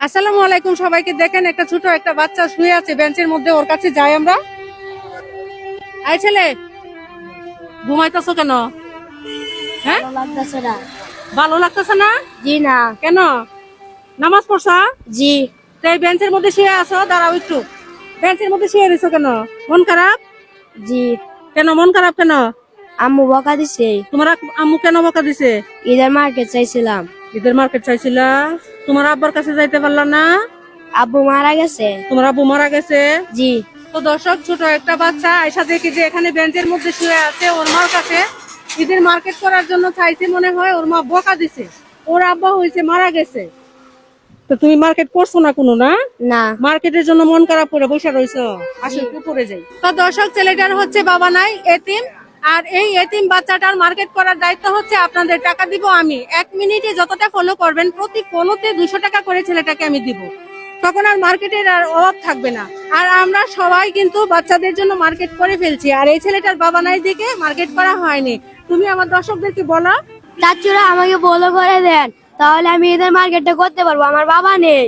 আসসালামু আলাইকুম সবাইকে। দেখেন একটা ছোট একটা বাচ্চা শুয়ে আছে বেঞ্চের মধ্যে, ওর কাছে যাই আমরা। এই ছেলে, ঘুমাইতেছো কেন? হ্যাঁ, ভালো লাগতেছে না। ভালো লাগতেছে না? জি না। কেন? নামাজ পড়ছা? জি। তো এই বেঞ্চের মধ্যে শুয়ে আছো, দাঁড়াও একটু। বেঞ্চের মধ্যে শুয়ে রয়েছো কেন? মন খারাপ? জি। কেন মন খারাপ কেন? আম্মু বকা দিছে। তোমার আম্মু কেন বকা দিছে? ঈদের মার্কেট চাইছিলাম। ঈদের মার্কেট চাইছিলা, তোমার আব্বার কাছে যাইতে পারলা না? আব্বু মারা গেছে। তোমার আব্বু মারা গেছে? জি। তো দর্শক, ছোট একটা বাচ্চা আয়সা দেখি যে এখানে বেঞ্চের মধ্যে শুয়ে আছে, ওর মার কাছে ঈদের মার্কেট করার জন্য চাইছে, মনে হয় ওর মা বকা দিছে, ওর আব্বা হয়েছে মারা গেছে। তো তুমি মার্কেট করছো না কোনো? না না। মার্কেটের জন্য মন খারাপ করে বসে রয়েছো, আসলে উপরে যাই। তো দর্শক, ছেলেটার হচ্ছে বাবা নাই, এতিম। আর এই এতিম বাচ্চাটার মার্কেট করার দায়িত্ব হচ্ছে আপনাদের, টাকা দিব আমি। 1 মিনিটে যতটা ফলো করবেন, প্রতি ফলোতে 200 টাকা করে ছেলেটাকে আমি দিব। তখন আর মার্কেটের আর অভাব থাকবে না। আর আমরা সবাই কিন্তু বাচ্চাদের জন্য মার্কেট করে ফেলছি, আর এই ছেলেটার বাবা নাই দিকে মার্কেট করা হয়নি। তুমি আমার দর্শকদেরকে বলো। চাচুরা আমাকে বলো করে দেন, তাহলে আমি ঈদের মার্কেটটা করতে পারবো, আমার বাবা নেই।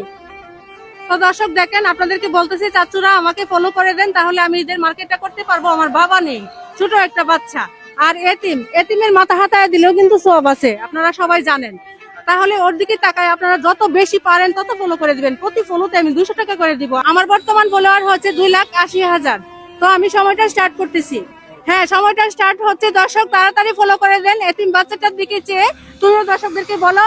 তো দর্শক দেখেন, আপনাদেরকে বলতেছি চাচুরা আমাকে ফলো করে দেন, তাহলে আমি ঈদের মার্কেটটা করতে পারবো, আমার বাবা নেই, ছোট একটা বাচ্চা। আর এতিম, এতিমের মাথা হাতায় দিলেও কিন্তু সওয়াব আছে, আপনারা সবাই জানেন। তাহলে ওর দিকে তাকায় আপনারা যত বেশি পারেন তত ফলো করে দিবেন। প্রতি ফলোতে আমি 200 টাকা করে দিব। আমার বর্তমান ফলোয়ার হচ্ছে 2,80,000। তো আমি সময়টা স্টার্ট করতেছি। হ্যাঁ, সময়টা স্টার্ট হচ্ছে। দর্শক তাড়াতাড়ি ফলো করে দেন এতিম বাচ্চাটার দিকে চেয়ে। তুমিও দর্শকদেরকে বলো,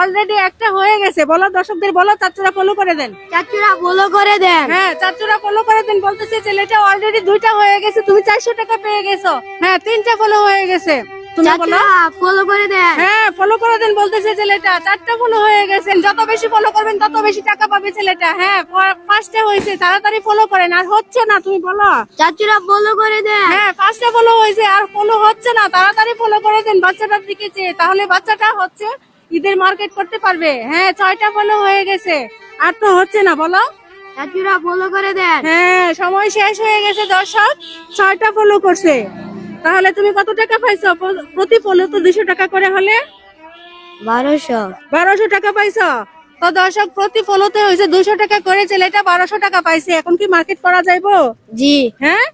অলরেডি একটা হয়ে গেছে। বলো দর্শকদের, বলো চাচুরা ফলো করে দেন। চাচুরা বলো করে দেন। হ্যাঁ, চাচুরা ফলো করে দেন। বলতেছে ছেলেটা অলরেডি 2টা হয়ে গেছে, তুমি 400 টাকা পেয়ে গেছো। হ্যাঁ, 3টা ফলো হয়ে গেছে। তুমি বলো। চাচুরা ফলো করে দেন। হ্যাঁ, ফলো করে দেন বলতেছে ছেলেটা। 4টা ফলো হয়ে গেছে। যত বেশি ফলো করবেন তত বেশি টাকা পাবে ছেলেটা। হ্যাঁ, 5টা হয়েছে, তাড়াতাড়ি ফলো করেন। আর হচ্ছে না, তুমি বলো। চাচুরা ফলো করে দেন। হ্যাঁ, 5টা ফলো হয়েছে, আর ফলো হচ্ছে না, তাড়াতাড়ি ফলো করে দেন বাচ্চাটার দিকে চেয়ে। তাহলে বাচ্চাটা হচ্ছে ঈদের মার্কেট করতে পারবে। হ্যাঁ, 6টা ফলো হয়ে গেছে, আর তো হচ্ছে না, বলো। চাচুরা ফলো করে দেন। হ্যাঁ, সময় শেষ হয়ে গেছে দর্শক, 6টা ফলো করছে। তাহলে তুমি কত টাকা পাইছো? প্রতি ফলো তো 200 টাকা করে হলে 1200। 1200 টাকা পাইছো। তো দর্শক, প্রতি ফলোতে হয়েছে 200 টাকা করে, ছেলেটা 1200 টাকা পাইছে। এখন কি মার্কেট করা যাইবো? জি। হ্যাঁ,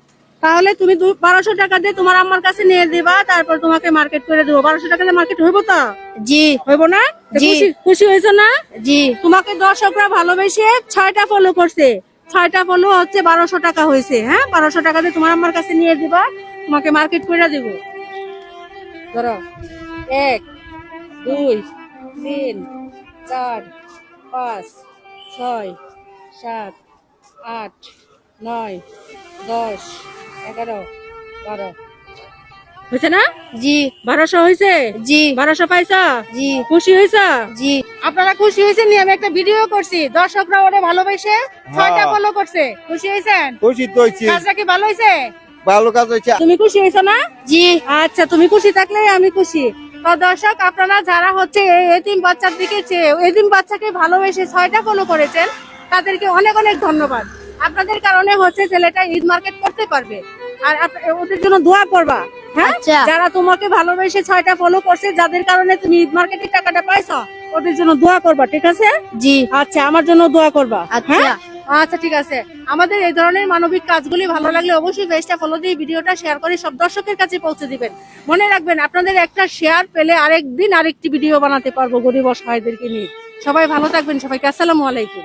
তাহলে তুমি 1200 টাকা দিয়ে তোমার আম্মার কাছে নিয়ে দিবা, তারপর তোমাকে মার্কেট করে দেবো। 1200 টাকা দিয়ে মার্কেট হইব তো? জি। হইব না? জি। খুশি হয়েছো না? জি। তোমাকে দর্শকরা ভালোবেসে 6টা ফলো করছে। 6টা ফলো হচ্ছে 1200 টাকা হয়েছে। হ্যাঁ, 1200 টাকা দিয়ে তোমার আম্মার কাছে নিয়ে দিবা, তোমাকে মার্কেট করে দেবো। ধরো, 1 2 3 4 5 6 7 8 9 10 11 12 হয়েছে না? জি। 1200 হয়েছে? জি। 1200 পাইছা? জি। খুশি হয়েছা? জি। আপনারা খুশি হয়েছেন? নিয়ে আমি একটা ভিডিও করছি, দর্শকরা ওরে ভালোবেসে 6টা ফলো করছে। খুশি হয়েছেন? খুশি তো হয়েছি, কাজটা কি ভালো হয়েছে? ভালো কাজ হয়েছে। তুমি খুশি হয়েছো না? জি। আচ্ছা, তুমি খুশি থাকলে আমি খুশি। তো দর্শক, আপনারা যারা হচ্ছে এই এতিম বাচ্চার দিকে চেয়ে এতিম বাচ্চাকে ভালোবেসে 6টা ফলো করেছেন, তাদেরকে অনেক অনেক ধন্যবাদ। আপনাদের কারণে হচ্ছে ছেলেটা ঈদ মার্কেট করতে পারবে। আর ওদের জন্য দোয়া করবা। হ্যাঁ, আচ্ছা। যারা তোমাকে ভালোবেসে 6টা ফলো করছে, যাদের কারণে তুমি ঈদ মার্কেটের টাকাটা পাইছো, ওদের জন্য দোয়া করবা, ঠিক আছে? জি। আচ্ছা, আমার জন্য দোয়া করবা। আচ্ছা। হ্যাঁ? আচ্ছা, ঠিক আছে। আমাদের এই ধরনের মানবিক কাজগুলি ভালো লাগলে অবশ্যই পেজটা ফলো দিয়ে ভিডিওটা শেয়ার করে সব দর্শকের কাছে পৌঁছে দিবেন। মনে রাখবেন, আপনাদের একটা শেয়ার পেলে আরেকদিন আরেকটি ভিডিও বানাতে পারবো গরিব অসহায়দেরকে নিয়ে। সবাই ভালো থাকবেন, সবাইকে আসসালামু আলাইকুম।